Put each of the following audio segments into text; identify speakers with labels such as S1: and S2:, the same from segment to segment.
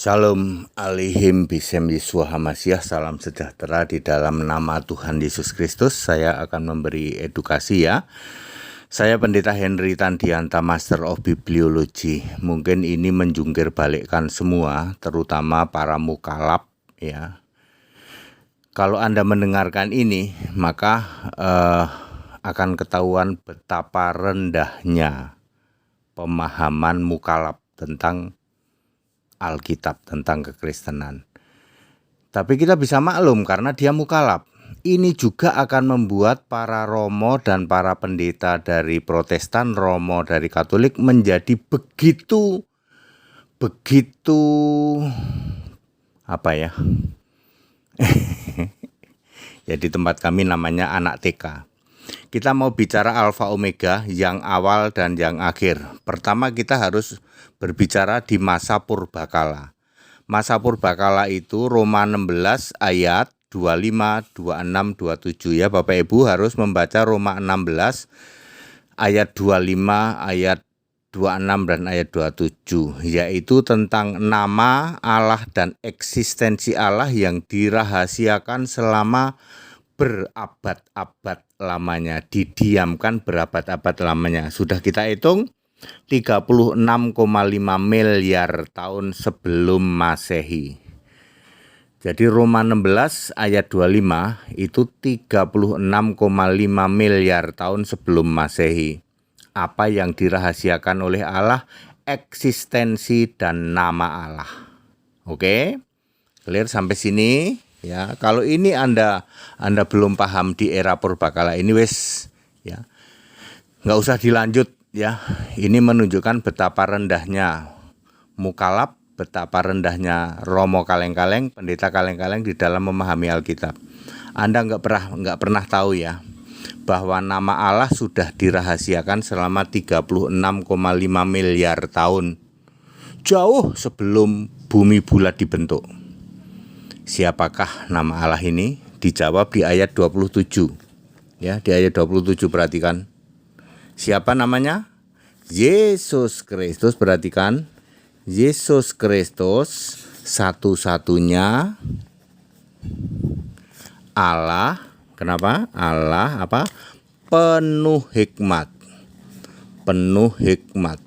S1: Shalom alihim bisem Yeshua Hamasyah. Salam sejahtera di dalam nama Tuhan Yesus Kristus. Saya akan memberi edukasi ya. Saya Pendeta Henry Tandianta, Master of Bibliology. Mungkin ini menjungkir balikkan semua, terutama para mukalaf ya. Kalau Anda mendengarkan ini, maka akan ketahuan betapa rendahnya pemahaman mukalaf tentang Alkitab, tentang kekristenan. Tapi kita bisa maklum karena dia mukalaf. Ini juga akan membuat para romo dan para pendeta dari Protestan, romo dari Katolik menjadi begitu apa ya? Ya di tempat kami namanya anak TK. Kita mau bicara Alfa Omega, yang awal dan yang akhir. Pertama kita harus berbicara di masa purbakala. Masa purbakala itu Roma 16 ayat 25, 26, 27 ya. Bapak Ibu harus membaca Roma 16 ayat 25, ayat 26 dan ayat 27, yaitu tentang nama Allah dan eksistensi Allah yang dirahasiakan selama berabad-abad lamanya, didiamkan berabad-abad lamanya. Sudah kita hitung 36,5 miliar tahun sebelum Masehi. Jadi Roma 16 ayat 25 itu 36,5 miliar tahun sebelum Masehi. Apa yang dirahasiakan oleh Allah, eksistensi dan nama Allah. Oke? Clear sampai sini? Ya, kalau ini Anda belum paham di era purbakala ini ya. Nggak usah dilanjut ya. Ini menunjukkan betapa rendahnya mukalaf, betapa rendahnya romo kaleng-kaleng, pendeta kaleng-kaleng di dalam memahami Alkitab. Anda nggak pernah tahu ya bahwa nama Allah sudah dirahasiakan selama 36,5 miliar tahun. Jauh sebelum bumi bulat dibentuk. Siapakah nama Allah ini? Dijawab di ayat 27. Ya, di ayat 27 perhatikan. Siapa namanya? Yesus Kristus. Perhatikan. Yesus Kristus satu-satunya Allah. Kenapa? Allah apa? Penuh hikmat. Penuh hikmat.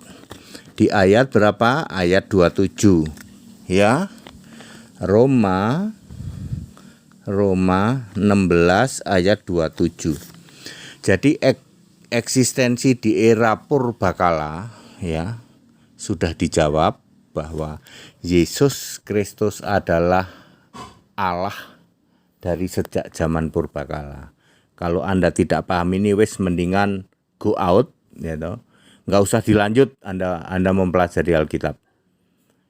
S1: Di ayat berapa? Ayat 27. Ya. Roma 16 ayat 27. Jadi eksistensi di era purbakala ya sudah dijawab bahwa Yesus Kristus adalah Allah dari sejak zaman purbakala. Kalau Anda tidak paham ini mendingan go out ya toh. Nggak usah dilanjut Anda mempelajari Alkitab.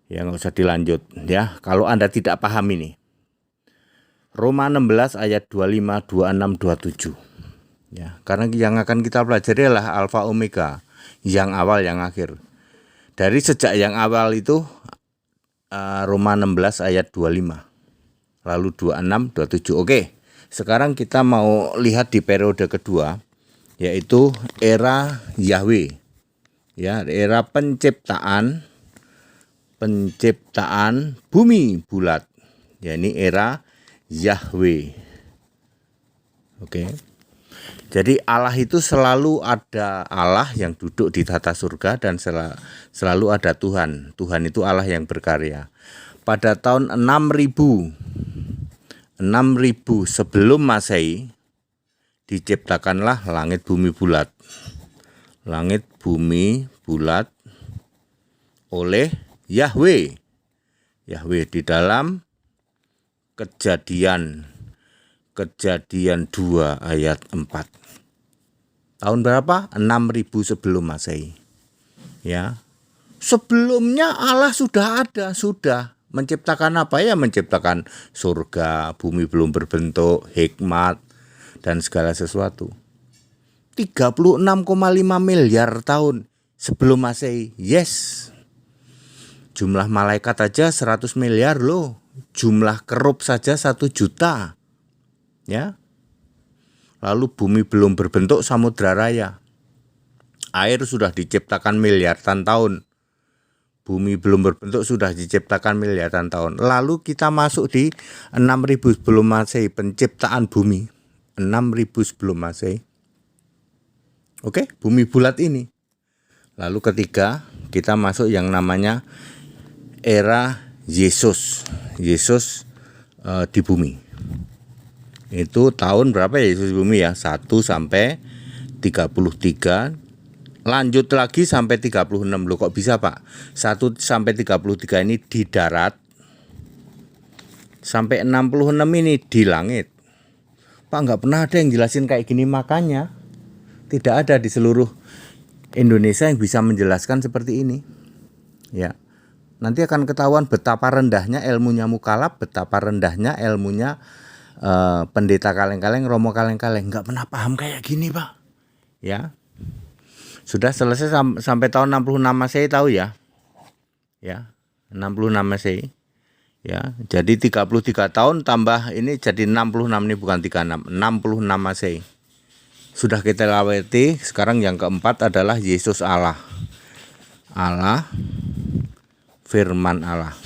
S1: Ya nggak usah dilanjut ya kalau Anda tidak paham ini. Roma 16 ayat 25, 26, 27 ya, karena yang akan kita pelajari adalah Alfa Omega, yang awal yang akhir. Dari sejak yang awal itu Roma 16 ayat 25, lalu 26, 27. Oke, sekarang kita mau lihat di periode kedua, yaitu era Yahweh ya, era penciptaan bumi bulat, ya ini era Yahweh. Oke. Jadi Allah itu selalu ada Allah yang duduk di tata surga dan selalu ada Tuhan. Tuhan itu Allah yang berkarya. Pada tahun 6000 sebelum Masehi diciptakanlah langit bumi bulat. Langit bumi bulat oleh Yahweh di dalam Kejadian 2 ayat 4. Tahun berapa? 6000 sebelum Masehi. Ya. Sebelumnya Allah sudah ada, sudah menciptakan apa ya? Menciptakan surga, bumi belum berbentuk, hikmat dan segala sesuatu. 36,5 miliar tahun sebelum Masehi. Yes. Jumlah malaikat aja 100 miliar loh. Jumlah kerub saja 1 juta. Ya. Lalu bumi belum berbentuk, samudra raya. Air sudah diciptakan miliaran tahun. Bumi belum berbentuk sudah diciptakan miliaran tahun. Lalu kita masuk di 6000 sebelum Masehi, penciptaan bumi. 6000 sebelum Masehi. Oke, bumi bulat ini. Lalu ketiga, kita masuk yang namanya era Yesus. Yesus di bumi. Itu tahun berapa ya Yesus di bumi ya? 1 sampai 33. Lanjut lagi sampai 36. Loh kok bisa Pak? 1 sampai 33 ini di darat. Sampai 66 ini di langit. Pak, nggak pernah ada yang jelasin kayak gini, makanya tidak ada di seluruh Indonesia yang bisa menjelaskan seperti ini. Ya. Nanti akan ketahuan betapa rendahnya ilmunya Mukalab, betapa rendahnya ilmunya pendeta kaleng-kaleng, Romo kaleng-kaleng. Nggak pernah paham kayak gini Pak. Ya. Sudah selesai sampai tahun 66 Masehi tahu ya. Ya, 66 Masehi. Ya, jadi 33 tahun tambah ini jadi 66, ini bukan 36, 66 Masehi. Sudah kita lewati, sekarang yang keempat adalah Yesus Allah. Allah, firman Allah.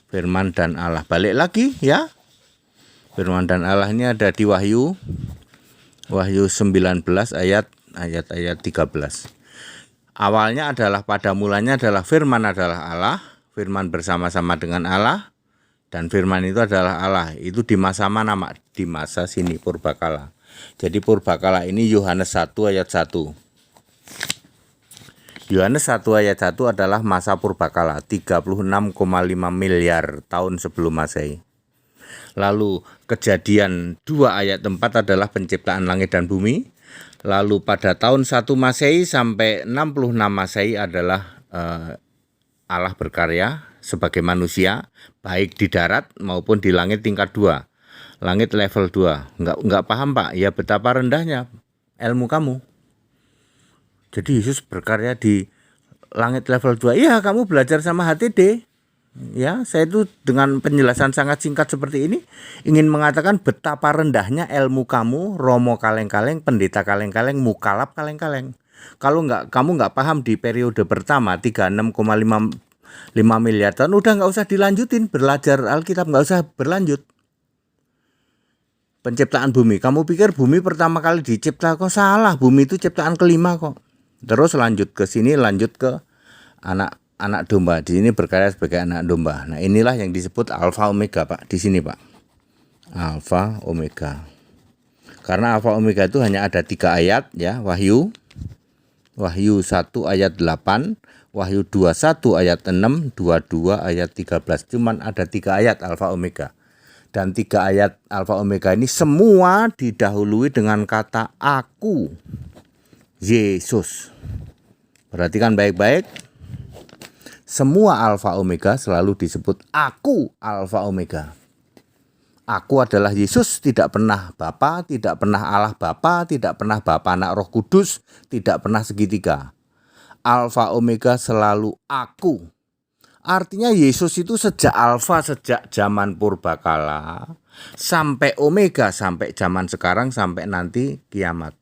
S1: Firman dan Allah. Balik lagi ya. Firman dan Allah ini ada di Wahyu 19 ayat 13. Awalnya adalah, pada mulanya adalah firman adalah Allah, firman bersama-sama dengan Allah, dan firman itu adalah Allah. Itu di masa mana Mak? Di masa sini, purbakala. Jadi purbakala ini Yohanes 1 ayat 1. Yohanes 1 ayat 1 adalah masa purbakala, 36,5 miliar tahun sebelum Masehi. Lalu Kejadian 2 ayat 4 adalah penciptaan langit dan bumi. Lalu pada tahun 1 Masehi sampai 66 Masehi adalah Allah berkarya sebagai manusia, baik di darat maupun di langit tingkat 2. Langit level 2. Enggak paham Pak? Ya betapa rendahnya ilmu kamu. Jadi Yesus berkarya di langit level 2. Iya, kamu belajar sama HTD. Ya, saya itu dengan penjelasan sangat singkat seperti ini ingin mengatakan betapa rendahnya ilmu kamu, Romo kaleng-kaleng, pendeta kaleng-kaleng, Mukalab kaleng-kaleng. Kalau kamu nggak paham di periode pertama 36,5 miliar tahun, udah nggak usah dilanjutin belajar Alkitab, nggak usah berlanjut. Penciptaan bumi, kamu pikir bumi pertama kali dicipta, kok salah, bumi itu ciptaan kelima kok. Terus lanjut ke sini, lanjut ke anak domba. Di sini berkarya sebagai anak domba. Nah, inilah yang disebut Alfa Omega, Pak. Di sini, Pak. Alfa Omega. Karena Alfa Omega itu hanya ada 3 ayat ya, Wahyu 1 ayat 8, Wahyu 21 ayat 6, 22 ayat 13. Cuman ada 3 ayat Alfa Omega. Dan 3 ayat Alfa Omega ini semua didahului dengan kata aku, Yesus. Perhatikan baik-baik. Semua Alfa Omega selalu disebut aku Alfa Omega. Aku adalah Yesus, tidak pernah Bapa, tidak pernah Allah Bapa, tidak pernah Bapa Anak Roh Kudus, tidak pernah segitiga. Alfa Omega selalu aku. Artinya Yesus itu sejak Alfa, sejak zaman purbakala, sampai Omega, sampai zaman sekarang, sampai nanti kiamat.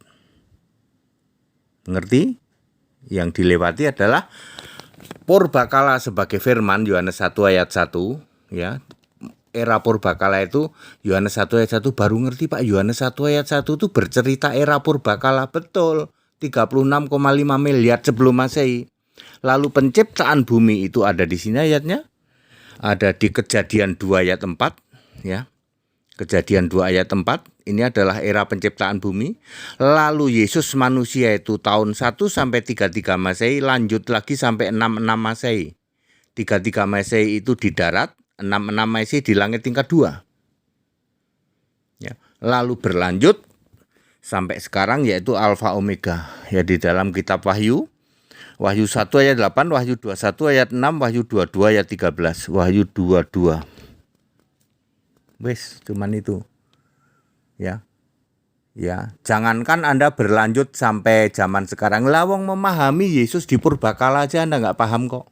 S1: Mengerti? Yang dilewati adalah purbakala sebagai firman, Yohanes 1 ayat 1 ya. Era purbakala itu Yohanes 1 ayat 1 baru ngerti Pak. Yohanes 1 ayat 1 itu bercerita era purbakala, betul. 36,5 miliar sebelum Masehi. Lalu penciptaan bumi itu ada di sini ayatnya. Ada di Kejadian 2 ayat 4 ya. Kejadian 2 ayat 4, ini adalah era penciptaan bumi. Lalu Yesus manusia itu tahun 1 sampai 33 Masehi, lanjut lagi sampai 66 Masehi. 33 Masehi itu di darat, 66 Masehi di langit tingkat 2. Ya. Lalu berlanjut sampai sekarang yaitu Alfa Omega. Ya, di dalam kitab Wahyu 1 ayat 8, Wahyu 21 ayat 6, Wahyu 22 ayat 13, Wahyu 22. Wes, cuman itu. Ya. Ya, jangankan Anda berlanjut sampai zaman sekarang. Lawang memahami Yesus di purbakala aja Anda nggak paham kok.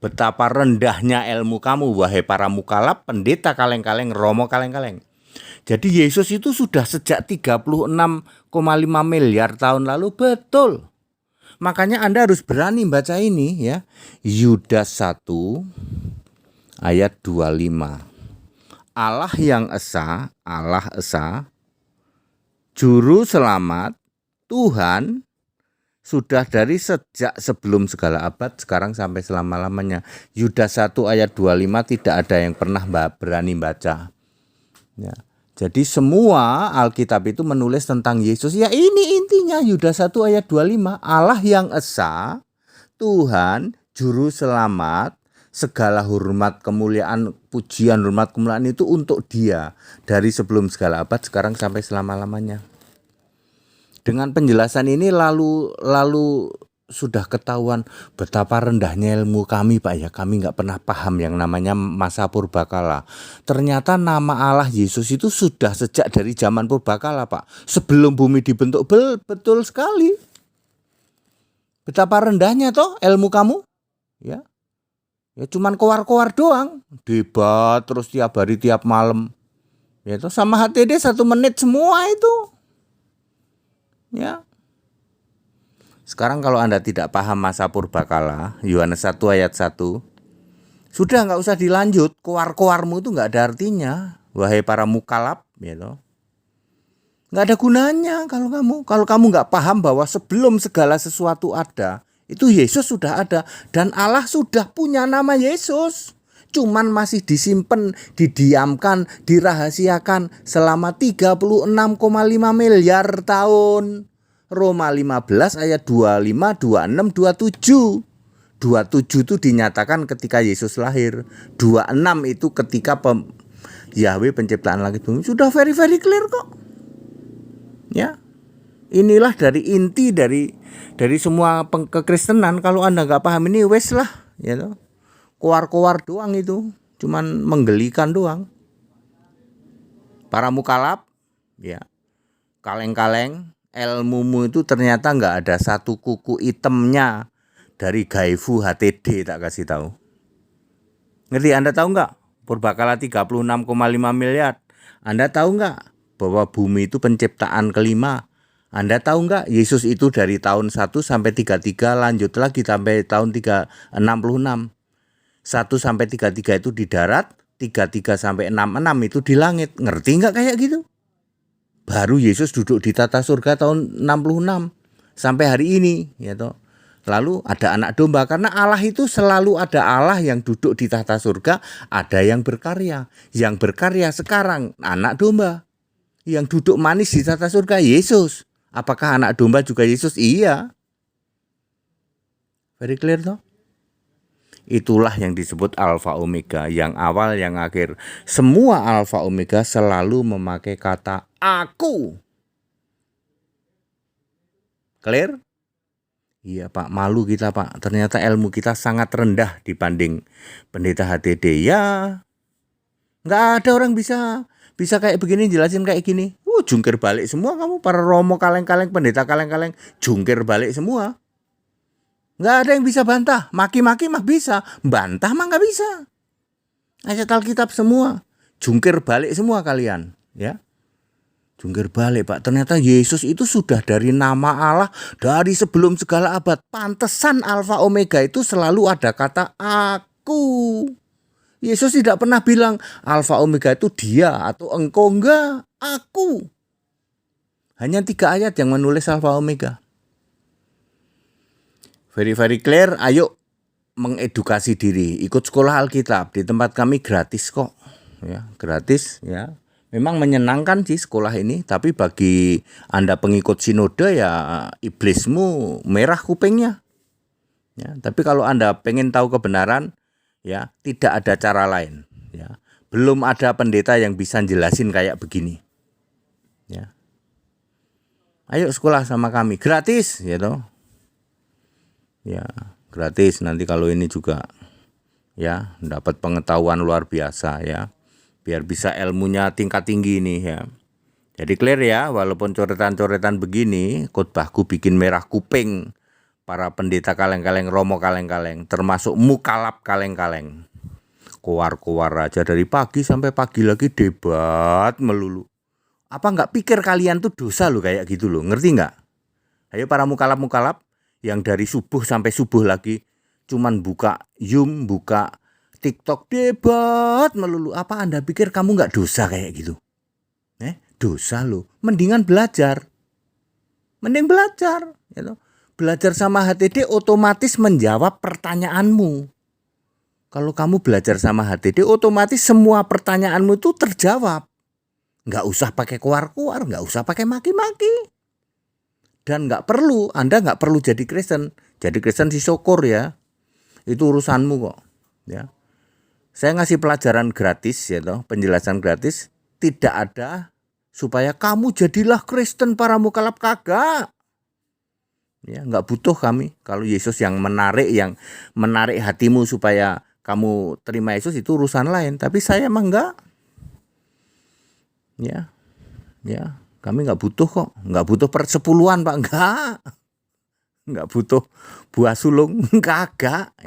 S1: Betapa rendahnya ilmu kamu, wahai para Mukalab, pendeta kaleng-kaleng, Romo kaleng-kaleng. Jadi Yesus itu sudah sejak 36,5 miliar tahun lalu, betul. Makanya Anda harus berani baca ini ya. Yudas 1 ayat 25. Allah yang esa, juru selamat, Tuhan sudah dari sejak sebelum segala abad, sekarang sampai selama-lamanya. Yudas 1 ayat 25 tidak ada yang pernah berani baca. Ya. Jadi semua Alkitab itu menulis tentang Yesus. Ya ini intinya Yudas 1 ayat 25. Allah yang esa, Tuhan, juru selamat, segala hormat, kemuliaan, pujian, hormat, kemuliaan itu untuk Dia. Dari sebelum segala abad, sekarang sampai selama-lamanya. Dengan penjelasan ini lalu sudah ketahuan betapa rendahnya ilmu kami Pak ya. Kami nggak pernah paham yang namanya masa purbakala. Ternyata nama Allah Yesus itu sudah sejak dari zaman purbakala Pak. Sebelum bumi dibentuk, betul sekali. Betapa rendahnya toh ilmu kamu. Ya cuman koar-koar doang. Debat terus tiap hari tiap malam. Ya toh sama HTD 1 menit semua itu. Ya. Sekarang kalau Anda tidak paham masa purbakala, Yohanes 1 ayat 1, sudah nggak usah dilanjut, koar-koarmu itu nggak ada artinya, wahai para mukalab, gitu. Nggak ada gunanya kalau kamu nggak paham bahwa sebelum segala sesuatu ada, itu Yesus sudah ada dan Allah sudah punya nama Yesus. Cuman masih disimpan, didiamkan, dirahasiakan selama 36,5 miliar tahun. Roma 15 ayat 25, 26, 27. 27 itu dinyatakan ketika Yesus lahir. 26 itu ketika Yahweh penciptaan langit bumi. Sudah very clear kok. Ya. Inilah dari inti dari semua kekristenan. Kalau Anda nggak paham ini wes lah, ya toh. Koar-koar doang itu, cuman menggelikan doang. Para mukalab, ya, kaleng-kaleng, ilmumu itu ternyata nggak ada satu kuku hitamnya dari Gaifu HTD tak kasih tahu. Ngerti Anda tahu nggak? Purbakala 36,5 miliar. Anda tahu nggak bahwa bumi itu penciptaan kelima? Anda tahu nggak Yesus itu dari tahun 1 sampai 33 lanjut lagi sampai tahun 366. 1 sampai 33 itu di darat, 33 sampai 66 itu di langit. Ngerti nggak kayak gitu? Baru Yesus duduk di tata surga tahun 66 sampai hari ini, ya toh. Lalu ada anak domba karena Allah itu selalu ada Allah yang duduk di tata surga, ada yang berkarya. Yang berkarya sekarang anak domba. Yang duduk manis di tata surga Yesus. Apakah anak domba juga Yesus? Iya. Very clear toh? Itulah yang disebut Alfa Omega, yang awal, yang akhir. Semua Alfa Omega selalu memakai kata aku. Clear? Iya Pak, malu kita Pak. Ternyata ilmu kita sangat rendah dibanding pendeta HTD. Ya, nggak ada orang bisa kayak begini jelasin kayak gini. Jungkir balik semua kamu, para romo kaleng-kaleng, pendeta kaleng-kaleng, jungkir balik semua. Nggak ada yang bisa bantah, maki-maki mah bisa, bantah mah nggak bisa. Ayat Alkitab semua, jungkir balik semua kalian, ya. Jungkir balik Pak, ternyata Yesus itu sudah dari nama Allah dari sebelum segala abad. Pantesan Alfa Omega itu selalu ada kata aku. Yesus tidak pernah bilang Alfa Omega itu dia atau engkau, enggak, aku. Hanya 3 ayat yang menulis Alfa Omega. Very clear, ayo mengedukasi diri, ikut sekolah Alkitab, di tempat kami gratis kok. Ya, gratis ya. Memang menyenangkan sih sekolah ini, tapi bagi Anda pengikut sinode ya iblismu merah kupingnya. Ya, tapi kalau Anda pengen tahu kebenaran, ya tidak ada cara lain. Ya, belum ada pendeta yang bisa jelasin kayak begini. Ya, ayo sekolah sama kami, gratis, ya toh. Ya, gratis. Nanti kalau ini juga ya dapat pengetahuan luar biasa ya. Biar bisa ilmunya tingkat tinggi nih ya. Jadi clear ya, walaupun coretan-coretan begini, khotbahku bikin merah kuping para pendeta kaleng-kaleng, romo kaleng-kaleng, termasuk mukalab kaleng-kaleng. Koar-koar aja dari pagi sampai pagi lagi debat melulu. Apa nggak pikir kalian tuh dosa lo kayak gitu lo, ngerti nggak? Ayo para mukalab-mukalab, yang dari subuh sampai subuh lagi cuman buka Zoom, buka TikTok, debat melulu. Apa Anda pikir kamu nggak dosa kayak gitu? Dosa lo. Mendingan belajar. Mending belajar. Gitu. Belajar sama HTD otomatis menjawab pertanyaanmu. Kalau kamu belajar sama HTD otomatis semua pertanyaanmu itu terjawab. Nggak usah pakai keluar-keluar, nggak usah pakai maki-maki. Dan Anda nggak perlu jadi Kristen. Jadi Kristen sih syukur ya. Itu urusanmu kok. Ya. Saya ngasih pelajaran gratis ya toh, penjelasan gratis. Tidak ada supaya kamu jadilah Kristen para mukallaf, kagak. Ya, nggak butuh kami. Kalau Yesus yang menarik hatimu supaya kamu terima Yesus itu urusan lain. Tapi saya emang enggak. Ya. Kami nggak butuh kok, nggak butuh persepuluhan Pak, nggak butuh buah sulung, kagak.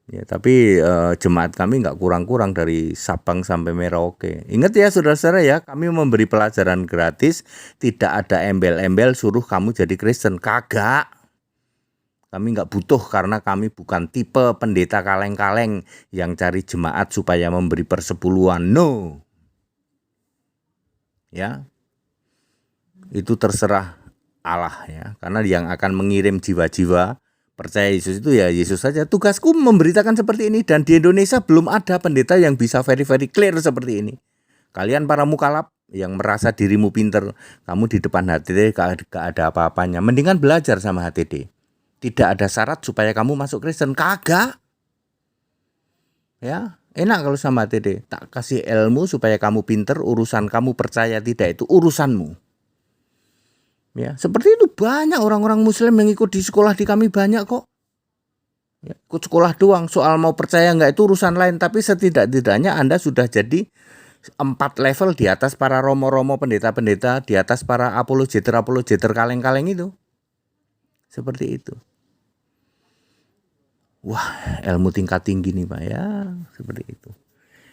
S1: Ya, tapi jemaat kami nggak kurang-kurang dari Sabang sampai Merauke. Ingat ya saudara-saudara ya, kami memberi pelajaran gratis, tidak ada embel-embel suruh kamu jadi Kristen, kagak. Kami nggak butuh karena kami bukan tipe pendeta kaleng-kaleng yang cari jemaat supaya memberi persepuluhan, no. Ya. Itu terserah Allah ya, karena yang akan mengirim jiwa-jiwa percaya Yesus itu ya Yesus saja. Tugasku memberitakan seperti ini, dan di Indonesia belum ada pendeta yang bisa very clear seperti ini. Kalian para mukallaf yang merasa dirimu pinter, kamu di depan HTD gak ada apa-apanya, mendingan belajar sama HTD. Tidak ada syarat supaya kamu masuk Kristen, kagak. Ya, enak kalau sama HTD, tak kasih ilmu supaya kamu pinter, urusan kamu percaya tidak itu urusanmu. Ya, seperti itu banyak orang-orang Muslim yang ikut di sekolah di kami banyak kok. Ya, ikut sekolah doang, soal mau percaya nggak itu urusan lain. Tapi setidak-tidaknya Anda sudah jadi 4 level di atas para romo-romo, pendeta-pendeta, di atas para apologeter kaleng-kaleng itu. Seperti itu. Wah, ilmu tingkat tinggi nih Pak ya, seperti itu.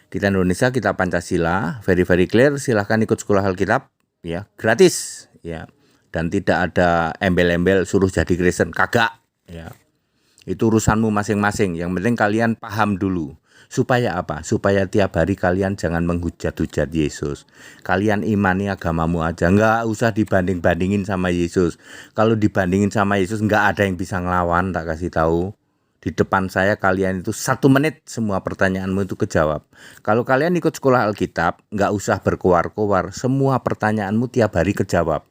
S1: Kita Indonesia, kita Pancasila, very clear. Silahkan ikut sekolah Alkitab, ya gratis, ya. Dan tidak ada embel-embel suruh jadi Kristen, kagak. Ya. Itu urusanmu masing-masing. Yang penting kalian paham dulu. Supaya apa? Supaya tiap hari kalian jangan menghujat-hujat Yesus. Kalian imani agamamu aja. Nggak usah dibanding-bandingin sama Yesus. Kalau dibandingin sama Yesus nggak ada yang bisa ngelawan, tak kasih tahu. Di depan saya kalian itu 1 menit semua pertanyaanmu itu kejawab. Kalau kalian ikut sekolah Alkitab, nggak usah berkoar-koar. Semua pertanyaanmu tiap hari kejawab.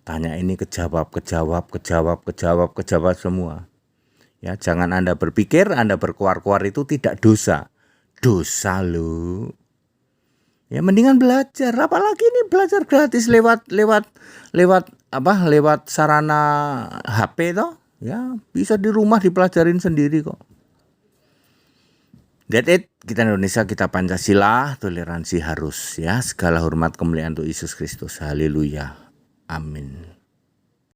S1: Tanya ini kejawab semua. Ya, jangan Anda berpikir Anda berkoar-koar itu tidak dosa. Dosa lo. Ya mendingan belajar, apalagi ini belajar gratis lewat sarana HP toh. Ya, bisa di rumah dipelajarin sendiri kok. That's it. Kita Indonesia, kita Pancasila, toleransi harus ya. Segala hormat kemuliaan untuk Yesus Kristus. Haleluya. Amin.